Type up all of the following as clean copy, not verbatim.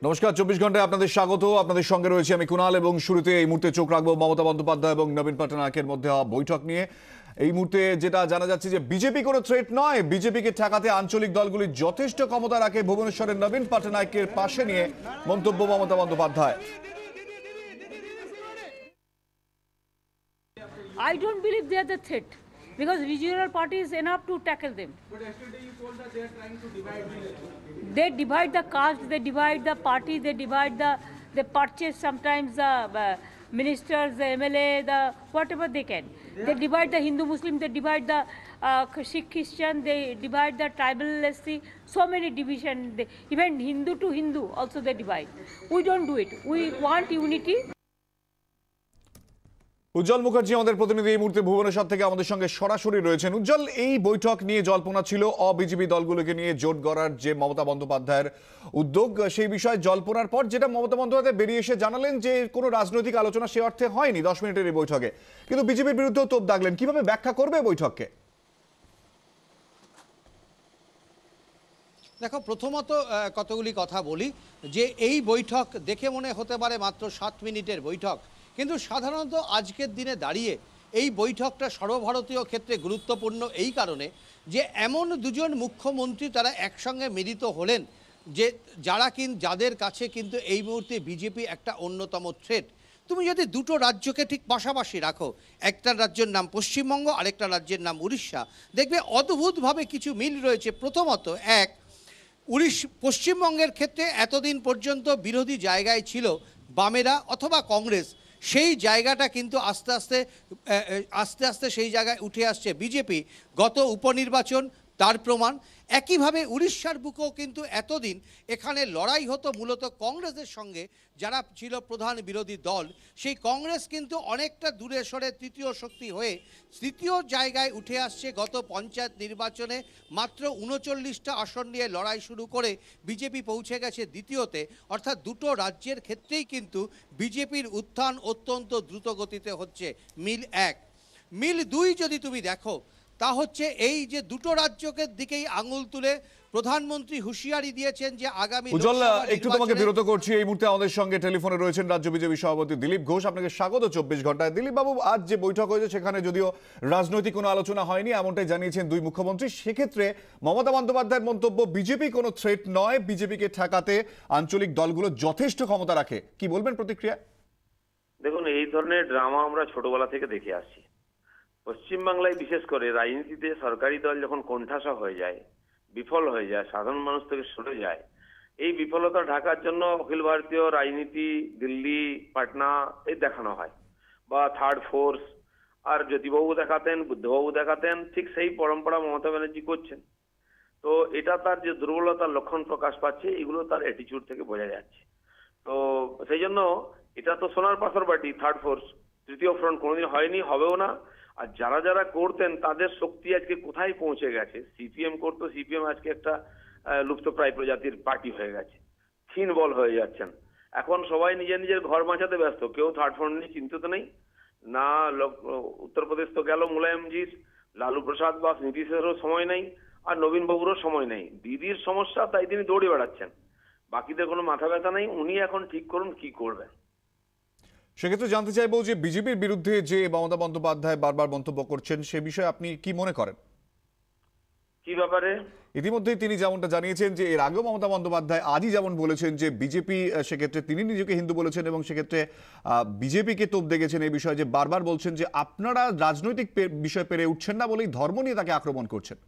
নমস্কার, 24 ঘন্টায় আপনাদের স্বাগত। আপনাদের সঙ্গে রয়েছে আমি কুণাল এবং শুরুতে এই মুহূর্তে চোখ রাখবো মমতা বন্দ্যোপাধ্যায় এবং নবীন পটনায়কের মধ্যে হওয়া বৈঠক নিয়ে। এই মুহূর্তে যেটা জানা যাচ্ছে যে বিজেপি কোনো থ্রেট নয়, বিজেপিকে ঠেকাতে আঞ্চলিক দলগুলি যথেষ্ট ক্ষমতা রাখে ভুবনেশ্বরের নবীন পটনায়কের পাশে নিয়ে মন্তব্য Mamata Bandyopadhyay. I don't believe they are the threat because regional party is enough to tackle them. But yesterday you told that they are trying to divide the... They divide the caste, they divide the party, they purchase sometimes the ministers, the MLA, the whatever they can. They divide the Hindu Muslim, they divide the Sikh Christian, they divide the tribal, let's see, so many division. Even Hindu to Hindu also they divide. We don't do it. We want unity. উজ্জ্বল মুখার্জি আমাদের প্রতিনিধি এই মুহূর্তে ভুবনেশ্বর থেকে আমাদের সঙ্গে সরাসরি রয়েছেন। উজ্জ্বল, এই বৈঠক নিয়ে জল্পনা ছিল অবিজেপি দলগুলোকে নিয়ে জোট গড়ার যে মমতা বন্দ্যোপাধ্যায়ের উদ্যোগ, সেই বিষয়ে জল্পনার পর যেটা মমতা বন্দ্যোপাধ্যায় বেরিয়ে এসে জানালেন যে কোনো রাজনৈতিক আলোচনা সে অর্থে হয়নি 10 মিনিটের এই বৈঠকে, কিন্তু বিজেপির বিরুদ্ধেও তোপ দাগলেন। কিভাবে ব্যাখ্যা করবে বৈঠককে? দেখো, প্রথমত কতগুলি কথা বলি যে এই বৈঠক দেখে মনে হতে পারে মাত্র 7 মিনিটের বৈঠক, কিন্তু সাধারণত আজকের দিনে দাঁড়িয়ে এই বৈঠকটা সর্বভারতীয় ক্ষেত্রে গুরুত্বপূর্ণ এই কারণে যে এমন দুজন মুখ্যমন্ত্রী তারা একসঙ্গে মিলিত হলেন যে যাদের কাছে কিন্তু এই মুহূর্তে বিজেপি একটা অন্যতম থ্রেট। তুমি যদি দুটো রাজ্যকে ঠিক পাশাপাশি রাখো, একটা রাজ্যের নাম পশ্চিমবঙ্গ, আরেকটা রাজ্যের নাম উড়িষ্যা, দেখবে অদ্ভুতভাবে কিছু মিল রয়েছে। প্রথমত পশ্চিমবঙ্গের ক্ষেত্রে এতদিন পর্যন্ত বিরোধী জায়গায় ছিল বামেরা অথবা কংগ্রেস, সেই জায়গাটা কিন্তু আস্তে আস্তে সেই জায়গায় উঠে আসছে বিজেপি। গত উপনির্বাচন তার প্রমাণ। একইভাবে উড়িষ্যার বুকেও কিন্তু এতদিন এখানে লড়াই হতো মূলত কংগ্রেসের সঙ্গে, যারা ছিল প্রধান বিরোধী দল। সেই কংগ্রেস কিন্তু অনেকটা দূরে সরে তৃতীয় শক্তি হয়ে তৃতীয় জায়গায় উঠে আসছে। গত পঞ্চায়েত নির্বাচনে মাত্র 39টা আসন নিয়ে লড়াই শুরু করে বিজেপি পৌঁছে গেছে দ্বিতীয়তে। অর্থাৎ দুটো রাজ্যের ক্ষেত্রেই কিন্তু বিজেপির উত্থান অত্যন্ত দ্রুত গতিতে হচ্ছে। মিল 1। মিল 2 যদি তুমি দেখো, তা হচ্ছে এই যে দুটো রাজ্যকে দিকেই আঙুল তুলে প্রধানমন্ত্রী হুঁশিয়ারি দিয়েছেন যে আগামী উজ্জ্বল, একটু তোমাকে বিরত করছি। এই মুহূর্তে আমাদের সঙ্গে টেলিফোনে রয়েছেন রাজ্য বিজেপি সভাপতি দিলীপ ঘোষ। আপনাকে স্বাগত 24 ঘন্টায়। দিলীপ বাবু, আজ যে বৈঠক হয়েছে সেখানে যদিও রাজনৈতিক কোনো আলোচনা হয়নি এমনটাই জানিয়েছেন দুই মুখ্যমন্ত্রী। সেক্ষেত্রে মমতা বন্দ্যোপাধ্যায়ের মন্তব্য বিজেপি কোনো থ্রেট নয়, বিজেপিকে ঠেকাতে আঞ্চলিক দলগুলো যথেষ্ট ক্ষমতা রাখে। কি বলবেন প্রতিক্রিয়া? দেখুন, এই ধরনের ড্রামা আমরা ছোটবেলা থেকে দেখে আসছি। পশ্চিমবাংলায় বিশেষ করে রাজনীতিতে সরকারি দল যখন কোণঠাসা হয়ে যায়, বিফল হয়ে যায়, সাধারণ মানুষ থেকে সরে যায়, এই বিফলতা ঢাকার জন্য অখিল ভারতীয় রাজনীতি দিল্লি, পাটনা এই দেখানো হয়, বা থার্ড ফোর্স। আর জ্যোতিবাবু দেখাতেন, বুদ্ধবাবু দেখাতেন, ঠিক সেই পরম্পরা মমতা ব্যানার্জি করছেন। তো এটা তার যে দুর্বলতার লক্ষণ প্রকাশ পাচ্ছে, এগুলো তার অ্যাটিচিউড থেকে বোঝা যাচ্ছে। তো সেই জন্য এটা তো সোনার পাথর বাটি, থার্ড ফোর্স, তৃতীয় ফ্রন্ট কোনোদিন হয়নি, হবেও না। আর যারা যারা করতেন তাদের শক্তি আজকে কোথায় পৌঁছে গেছে। সিপিএম করতো, সিপিএম আজকে একটা লুপ্তপ্রায় প্রজাতির পার্টি হয়ে গেছে, ক্ষীণ বল হয়ে যাচ্ছেন। এখন সবাই নিজের নিজের ঘর বাঁচাতে ব্যস্ত, কেউ থার্ড ফ্রন্ট নিয়ে চিন্তিত নেই। না উত্তরপ্রদেশ তো গেল মুলায়মজির, লালু প্রসাদ বা নীতিশেরও সময় নেই, আর নবীন বাবুরও সময় নেই। দিদির সমস্যা, তাই তিনি দৌড়ে বেড়াচ্ছেন, বাকিদের কোনো মাথা ব্যথা নেই। উনি এখন ঠিক করুন কি করবেন। সেক্ষেত্রে জানতে চাইবো যে বিজেপির বিরুদ্ধে যে মমতা বন্দ্যোপাধ্যায় বারবার মন্তব্য করছেন সে বিষয়ে আপনি কি মনে করেন? কি ব্যাপারে? ইতিমধ্যেই তিনি যেমনটা জানিয়েছেন যে এর আগেও মমতা বন্দ্যোপাধ্যায় আজই যেমন বলেছেন যে বিজেপি, সেক্ষেত্রে তিনি নিজেকে হিন্দু বলেছেন এবং সেক্ষেত্রে বিজেপিকে তোপ দেখেছেন এই বিষয়ে, যে বারবার বলছেন যে আপনারা রাজনৈতিক বিষয় পেরে উঠছেন না বলেই ধর্ম নিয়ে তাকে আক্রমণ করছেন।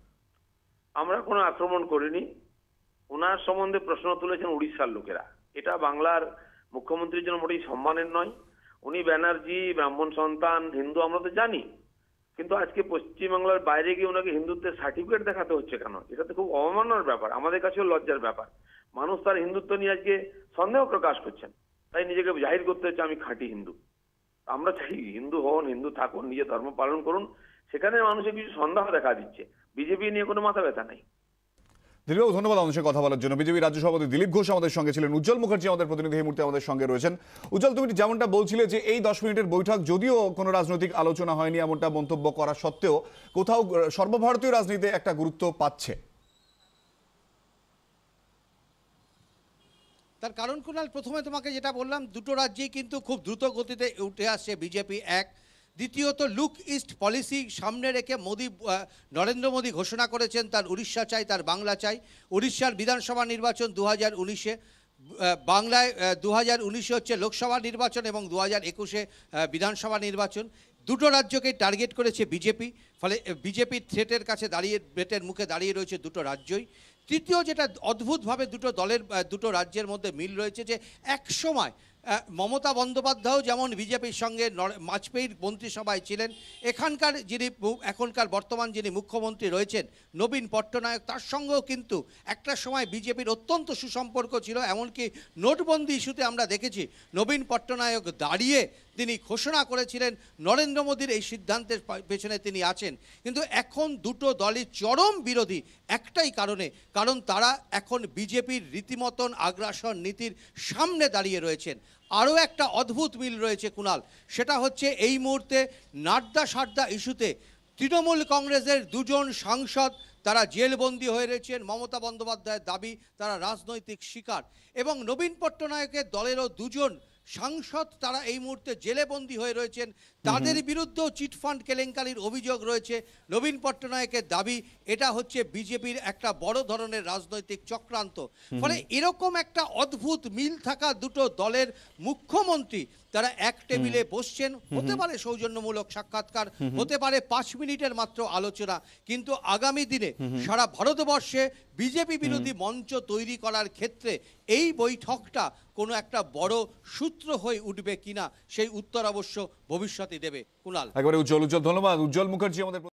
আমরা কোনো আক্রমণ করিনি। ওনার সম্বন্ধে প্রশ্ন তুলেছেন উড়িষ্যার লোকেরা। এটা বাংলার মুখ্যমন্ত্রীর জন্য মোটেই সম্মানের নয়। উনি ব্যানার্জি, ব্রাহ্মণ সন্তান, হিন্দু আমরা তো জানি, কিন্তু আজকে পশ্চিমবাংলার বাইরে গিয়ে ওনাকে হিন্দুত্বের সার্টিফিকেট দেখাতে হচ্ছে কেন? এটা তো খুব অবমাননার ব্যাপার, আমাদের কাছেও লজ্জার ব্যাপার। মানুষ তার হিন্দুত্ব নিয়ে আজকে সন্দেহ প্রকাশ করছেন, তাই নিজেকে জাহির করতে হচ্ছে আমি খাঁটি হিন্দু। আমরা চাই হিন্দু হন, হিন্দু থাকুন, নিজের ধর্ম পালন করুন। সেখানে মানুষের কিছু সন্দেহ দেখা দিচ্ছে, বিজেপি নিয়ে কোনো মাথা ব্যথা নেই। দিলীপ, ধন্যবাদ আমাদের সঙ্গে কথা বলার জন্য। বিজেপি রাজ্য সভাপতি দিলীপ ঘোষ আমাদের সঙ্গে ছিলেন। উজ্জ্বল মুখার্জি আমাদের প্রতিনিধি এই মুহূর্তে আমাদের সঙ্গে রয়েছেন। উজ্জ্বল, তুমি যেমনটা বলছিলে যে এই 10 মিনিটের বৈঠক যদিও কোনো রাজনৈতিক আলোচনা হয়নি এমনটা মন্তব্য করা সত্ত্বেও কোথাও সর্বভারতীয় রাজনীতিতে একটা গুরুত্ব পাচ্ছে। তার কারণ কুণাল, প্রথমে তোমাকে যেটা বললাম, দুটো রাজ্যেই কিন্তু খুব দ্রুত গতিতে উঠে আসছে বিজেপি এক। দ্বিতীয়ত লুক ইস্ট পলিসি সামনে রেখে নরেন্দ্র মোদী ঘোষণা করেছেন তার উড়িষ্যা চাই, তার বাংলা চাই। উড়িষ্যার বিধানসভা নির্বাচন 2019-এ, বাংলায় 2019-এ হচ্ছে লোকসভা নির্বাচন এবং 2021-এ বিধানসভা নির্বাচন। দুটো রাজ্যকেই টার্গেট করেছে বিজেপি, ফলে বিজেপির থ্রেটের কাছে থ্রেটের মুখে দাঁড়িয়ে রয়েছে দুটো রাজ্যই। তৃতীয় যেটা অদ্ভুতভাবে দুটো রাজ্যের মধ্যে মিল রয়েছে, যে এক সময় মমতা বন্দ্যোপাধ্যায়ও যেমন বিজেপির সঙ্গে বাজপেয়ীর মন্ত্রিসভায় ছিলেন, এখনকার বর্তমান যিনি মুখ্যমন্ত্রী রয়েছেন নবীন পট্টনায়ক, তার সঙ্গেও কিন্তু একটা সময় বিজেপির অত্যন্ত সুসম্পর্ক ছিল। এমনকি নোটবন্দি ইস্যুতে আমরা দেখেছি নবীন পট্টনায়ক দাঁড়িয়ে তিনি ঘোষণা করেছিলেন নরেন্দ্র মোদীর এই সিদ্ধান্তের পেছনে তিনি আছেন। কিন্তু এখন দুটো দলই চরম বিরোধী একটাই কারণ তারা এখন বিজেপির রীতিমতন আগ্রাসন নীতির সামনে দাঁড়িয়ে রয়েছেন। আরও একটা অদ্ভুত মিল রয়েছে কুণাল, সেটা হচ্ছে এই মুহূর্তে নাড্ডা সাড্ডা ইস্যুতে তৃণমূল কংগ্রেসের দুজন সাংসদ তারা জেলবন্দি হয়ে রয়েছেন। মমতা বন্দ্যোপাধ্যায়ের দাবি তারা রাজনৈতিক শিকার, এবং নবীন পট্টনায়কের দলেরও দুজন সাংসদ তারা এই মুহূর্তে জেলে বন্দী হয়ে রয়েছেন। তাদের বিরুদ্ধেও চিটফান্ড কেলেঙ্কারির অভিযোগ রয়েছে। নবীন পট্টনায়কের দাবি এটা হচ্ছে বিজেপির একটা বড় ধরনের রাজনৈতিক চক্রান্ত। ফলে এরকম একটা অদ্ভুত মিল থাকা দুটো দলের মুখ্যমন্ত্রী তারা এক টেবিলে বসছেন। হতে পারে সৌজন্যমূলক সাক্ষাৎকার, হতে পারে 5 মিনিটের মাত্র আলোচনা, কিন্তু আগামী দিনে সারা ভারতবর্ষে বিজেপি বিরোধী মঞ্চ তৈরি করার ক্ষেত্রে এই বৈঠকটা কোনো একটা বড় সূত্র হয়ে উঠবে কিনা সেই উত্তর অবশ্য ভবিষ্যতে দেবে। কুণাল, একেবারে উজ্জ্বল ধন্যবাদ। উজ্জ্বল মুখার্জি আমাদের